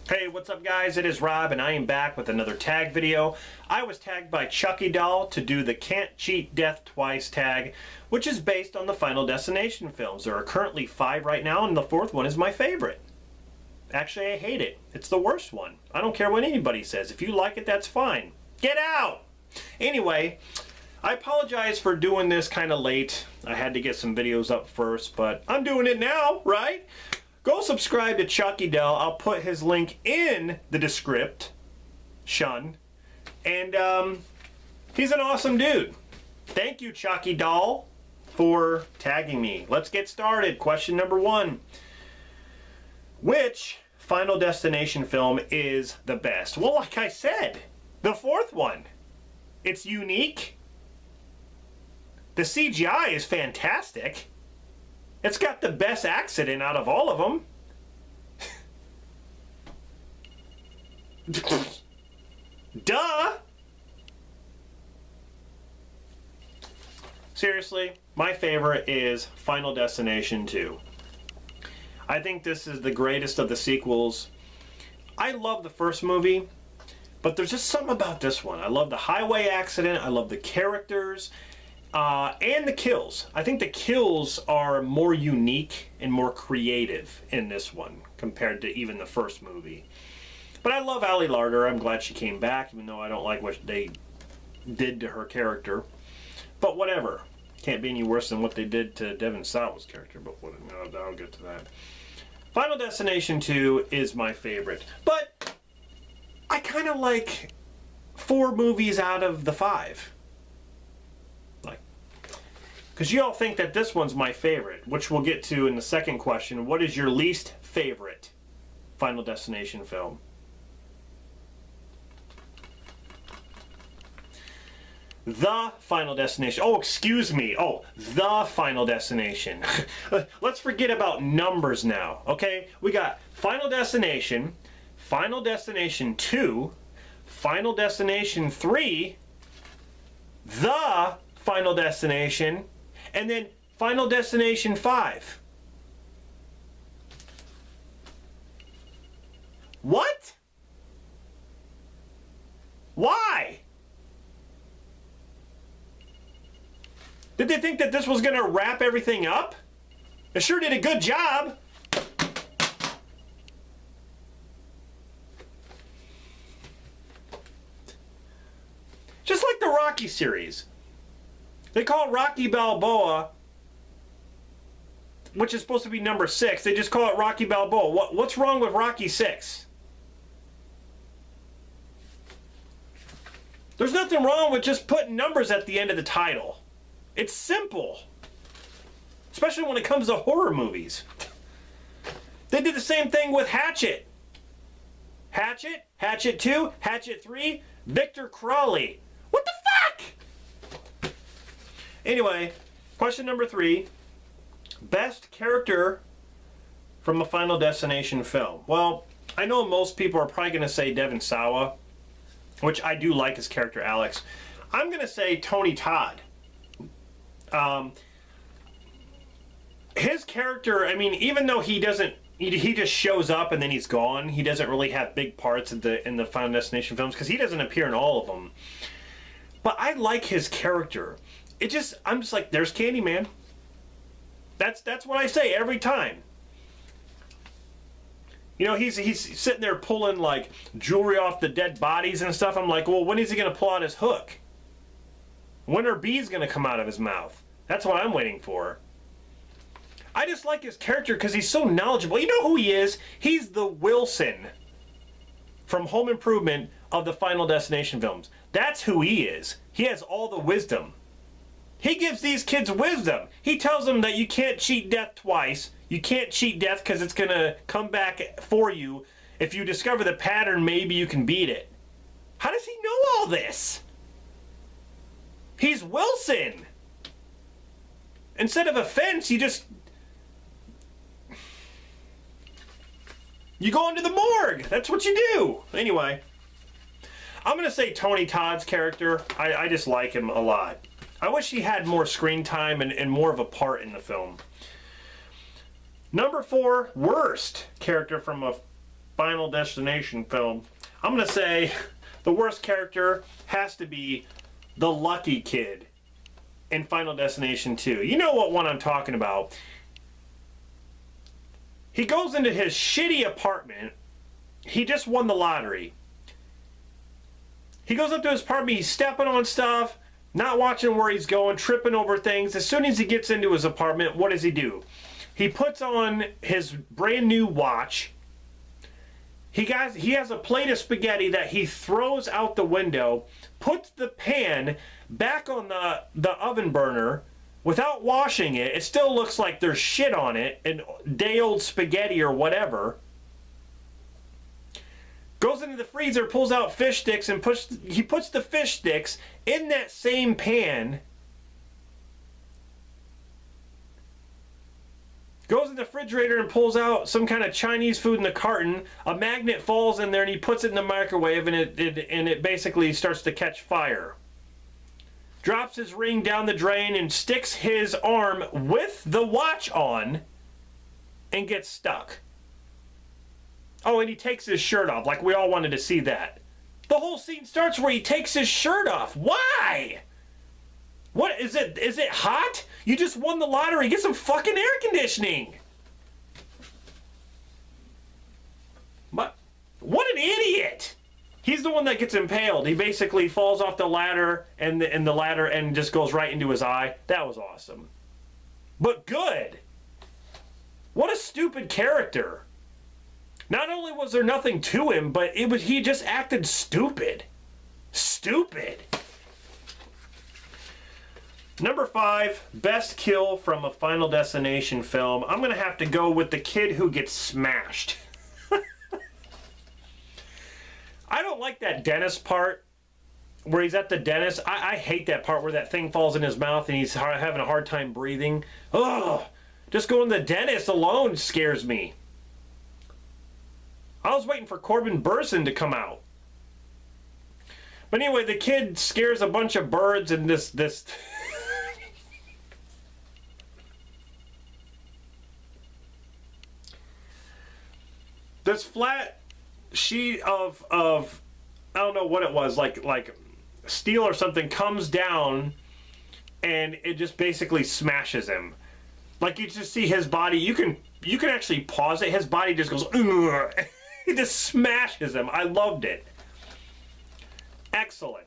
Hey, what's up guys? It is Rob and I am back with another tag video. I was tagged by Chucky doll to do the Can't Cheat Death Twice tag, which is based on the Final Destination films. There are currently 5 right now and the 4th one is my favorite. Actually, I hate it. It's the worst one. I don't care what anybody says. If you like it, that's fine. Get out! Anyway, I apologize for doing this kind of late. I had to get some videos up first, but I'm doing it now, right? Go subscribe to Chucky Doll. I'll put his link in the description. And he's an awesome dude. Thank you, Chucky Doll, for tagging me. Let's get started. Question number 1. Which Final Destination film is the best? Well, like I said, the 4th one. It's unique. The CGI is fantastic. It's got the best accident out of all of them. Duh! Seriously, my favorite is Final Destination 2. I think this is the greatest of the sequels. I love the first movie, but there's just something about this one. I love the highway accident, I love the characters, and the kills. I think the kills are more unique and more creative in this one compared to even the first movie. But I love Ali Larter. I'm glad she came back, even though I don't like what they did to her character. But whatever. Can't be any worse than what they did to Devon Sawa's character, but I'll get to that. Final Destination 2 is my favorite. But I kind of like 4 movies out of the 5. Because you all think that this one's my favorite, which we'll get to in the second question. What is your least favorite Final Destination film? The Final Destination. Oh, excuse me. Oh, The Final Destination. Let's forget about numbers now, okay? We got Final Destination, Final Destination 2, Final Destination 3, The Final Destination, and then Final Destination 5. What? Why? Did they think that this was going to wrap everything up? It sure did a good job. Just like the Rocky series. They call it Rocky Balboa, which is supposed to be number 6. They just call it Rocky Balboa. What's wrong with Rocky 6? There's nothing wrong with just putting numbers at the end of the title. It's simple. Especially when it comes to horror movies. They did the same thing with Hatchet. Hatchet, Hatchet 2, Hatchet 3, Victor Crowley. What the fuck? Anyway, question number 3. Best character from a Final Destination film. Well, I know most people are probably going to say Devon Sawa, which I do like his character Alex. I'm going to say Tony Todd. His character, I mean, even though he doesn't, he just shows up and then he's gone. He doesn't really have big parts in the Final Destination films because he doesn't appear in all of them. But I like his character. I'm just like, there's Candyman. That's what I say every time. You know, he's sitting there pulling like jewelry off the dead bodies and stuff. I'm like, well, when is he gonna pull out his hook? When are bees gonna come out of his mouth? That's what I'm waiting for. I just like his character because he's so knowledgeable. You know who he is? He's the Wilson from Home Improvement of the Final Destination films. That's who he is. He has all the wisdom. He gives these kids wisdom. He tells them that you can't cheat death twice. You can't cheat death because it's going to come back for you. If you discover the pattern, maybe you can beat it. How does he know all this? He's Wilson. Instead of a fence, you go into the morgue. That's what you do. Anyway, I'm going to say Tony Todd's character. I just like him a lot. I wish he had more screen time and more of a part in the film. Number 4, worst character from a Final Destination film, I'm going to say the worst character has to be the Lucky Kid in Final Destination 2. You know what one I'm talking about. He goes into his shitty apartment. He just won the lottery. He goes up to his apartment, he's stepping on stuff, not watching where he's going, tripping over things. As soon as he gets into his apartment, what does he do? He puts on his brand new watch. He has a plate of spaghetti that he throws out the window, puts the pan back on the oven burner without washing it. It still looks like there's shit on it, and day-old spaghetti or whatever. Goes into the freezer, pulls out fish sticks, and puts the fish sticks in that same pan. Goes in the refrigerator and pulls out some kind of Chinese food in the carton. A magnet falls in there and he puts it in the microwave, and it basically starts to catch fire. Drops his ring down the drain and sticks his arm with the watch on and gets stuck. Oh, and he takes his shirt off, like we all wanted to see that. The whole scene starts where he takes his shirt off. Why? What is it? Is it hot? You just won the lottery. Get some fucking air conditioning. What an idiot. He's the one that gets impaled. He basically falls off the ladder and the ladder and just goes right into his eye. That was awesome. But good. What a stupid character. Not only was there nothing to him, but he just acted stupid. Stupid. Number 5, best kill from a Final Destination film. I'm going to have to go with the kid who gets smashed. I don't like that dentist part where he's at the dentist. I hate that part where that thing falls in his mouth and he's having a hard time breathing. Ugh. Just going to the dentist alone scares me. I was waiting for Corbin Burnson to come out. But anyway, the kid scares a bunch of birds and this flat sheet of I don't know what it was, like steel or something, comes down and it just basically smashes him. Like, you just see his body. You can actually pause it. His body just goes ugh. It just smashes him. I loved it. Excellent.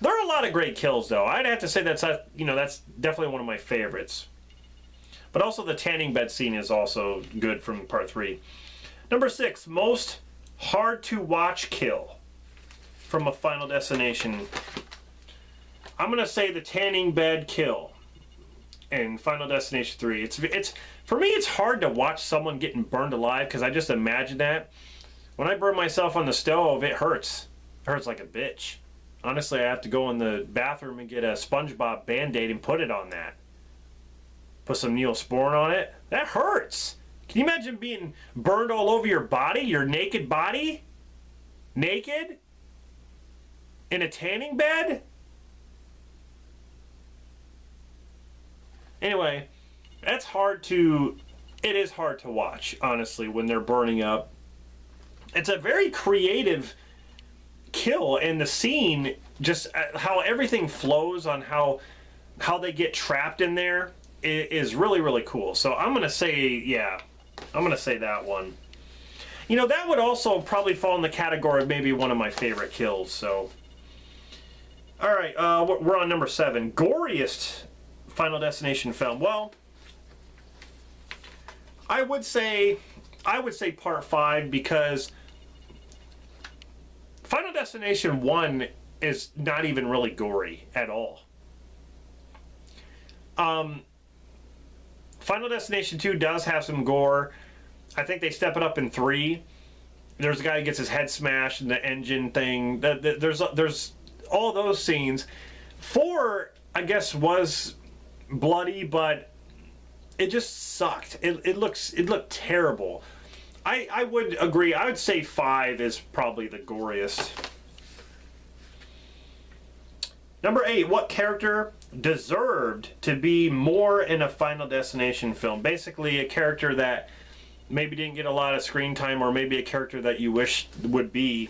There are a lot of great kills, though. I'd have to say that's definitely one of my favorites. But also the tanning bed scene is also good from part 3. Number 6, most hard to watch kill from a Final Destination. I'm gonna say the tanning bed kill in Final Destination 3. It's for me, it's hard to watch someone getting burned alive because I just imagine that. When I burn myself on the stove, it hurts. It hurts like a bitch. Honestly, I have to go in the bathroom and get a SpongeBob Band-Aid and put it on that. Put some Neosporin on it. That hurts. Can you imagine being burned all over your body, your naked body? Naked? In a tanning bed? Anyway, it is hard to watch, honestly, when they're burning up. It's a very creative kill, and the scene, just how everything flows on how they get trapped in there is really, really cool. So I'm going to say, yeah, I'm going to say that one. You know, that would also probably fall in the category of maybe one of my favorite kills, so. All right, we're on number 7. Goriest Final Destination film. Well, I would say part 5, because Final Destination 1 is not even really gory at all. Final Destination 2 does have some gore. I think they step it up in 3. There's a guy who gets his head smashed in the engine thing. There's all those scenes. 4, I guess, was bloody, but it just sucked. It looked terrible. I would agree. I would say 5 is probably the goriest. Number 8, what character deserved to be more in a Final Destination film? Basically, a character that maybe didn't get a lot of screen time, or maybe a character that you wish would be,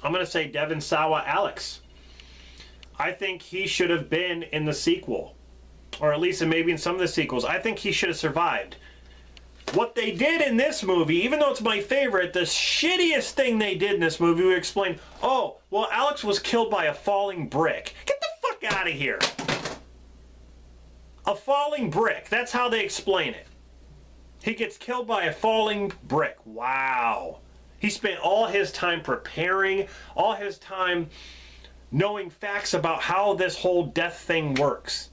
I'm going to say Devon Sawa Alex. I think he should have been in the sequel, or at least maybe in some of the sequels. I think he should have survived. What they did in this movie, even though it's my favorite, the shittiest thing they did in this movie, we explained, oh, well, Alex was killed by a falling brick. Get the fuck out of here. A falling brick. That's how they explain it. He gets killed by a falling brick. Wow. He spent all his time preparing, all his time knowing facts about how this whole death thing works.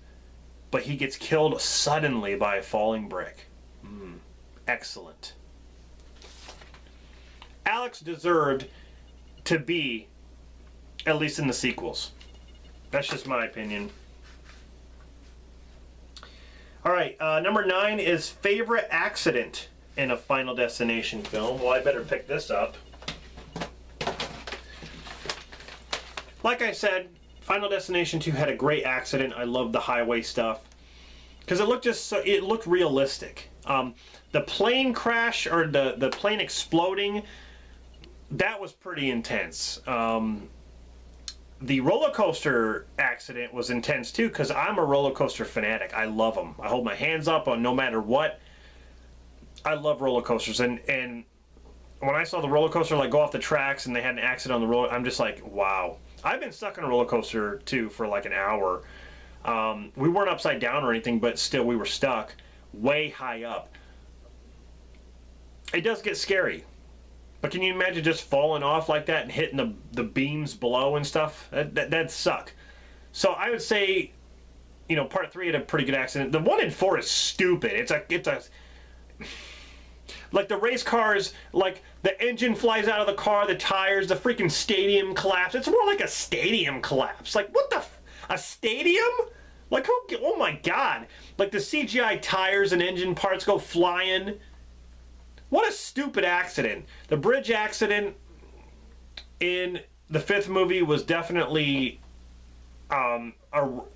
But he gets killed suddenly by a falling brick. Excellent. Alex deserved to be, at least in the sequels. That's just my opinion. Alright, number 9 is favorite accident in a Final Destination film. Well, I better pick this up. Like I said, Final Destination 2 had a great accident. I love the highway stuff. Because it looked just so, it looked realistic. The plane crash, or the plane exploding, that was pretty intense. The roller coaster accident was intense too, because I'm a roller coaster fanatic. I love them. I hold my hands up on no matter what. I love roller coasters, and when I saw the roller coaster like go off the tracks and they had an accident on the roller, I'm just like, wow. I've been stuck in a roller coaster too for like an hour. We weren't upside down or anything, but still we were stuck way high up. It does get scary. But can you imagine just falling off like that and hitting the beams below and stuff? That'd suck. So I would say, you know, part 3 had a pretty good accident. The one in 4 is stupid. It's a like the race cars, like the engine flies out of the car, the tires, the freaking stadium collapse. It's more like a stadium collapse. Like what the a stadium? Like who? Oh my god! Like the CGI tires and engine parts go flying. What a stupid accident. The bridge accident in the 5th movie was definitely a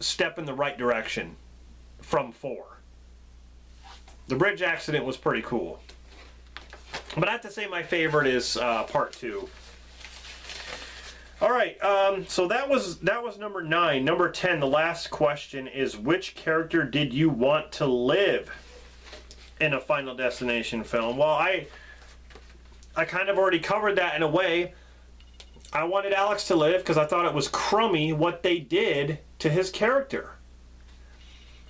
step in the right direction from 4. The bridge accident was pretty cool. But I have to say my favorite is part 2. Alright, so that was number 9. Number 10, the last question is, which character did you want to live in a Final Destination film? Well, I kind of already covered that in a way. I wanted Alex to live because I thought it was crummy what they did to his character.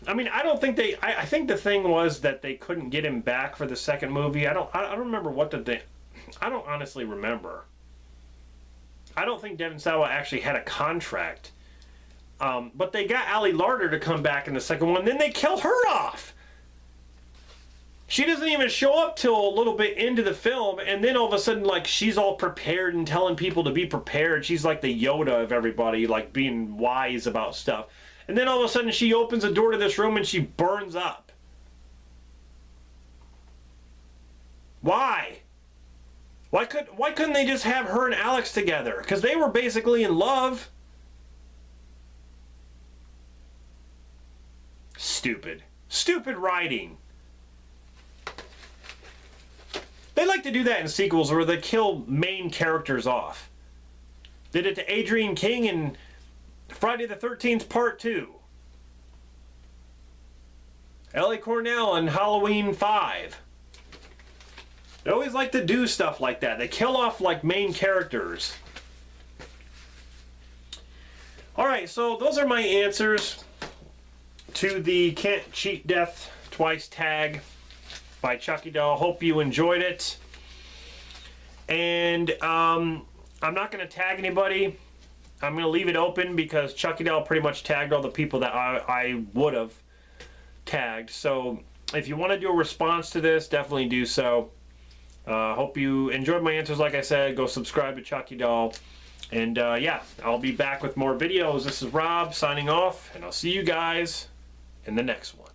I mean, I don't think they... I think the thing was that they couldn't get him back for the second movie. I don't remember what did they... I don't honestly remember. I don't think Devon Sawa actually had a contract. But they got Ali Larter to come back in the second one, and then they kill her off. She doesn't even show up till a little bit into the film, and then all of a sudden, like, she's all prepared and telling people to be prepared. She's like the Yoda of everybody, like being wise about stuff. And then all of a sudden she opens the door to this room and she burns up. Why? Why couldn't they just have her and Alex together? Because they were basically in love. Stupid. Stupid writing. They like to do that in sequels where they kill main characters off. Did it to Adrian King in Friday the 13th Part 2. Ellie Cornell in Halloween 5. They always like to do stuff like that. They kill off like main characters. Alright, so those are my answers to the Can't Cheat Death Twice tag by Chucky Doll. Hope you enjoyed it. And I'm not going to tag anybody. I'm going to leave it open because Chucky Doll pretty much tagged all the people that I would have tagged. So if you want to do a response to this, definitely do so. Hope you enjoyed my answers. Like I said, go subscribe to Chucky Doll. And yeah, I'll be back with more videos. This is Rob signing off, and I'll see you guys in the next one.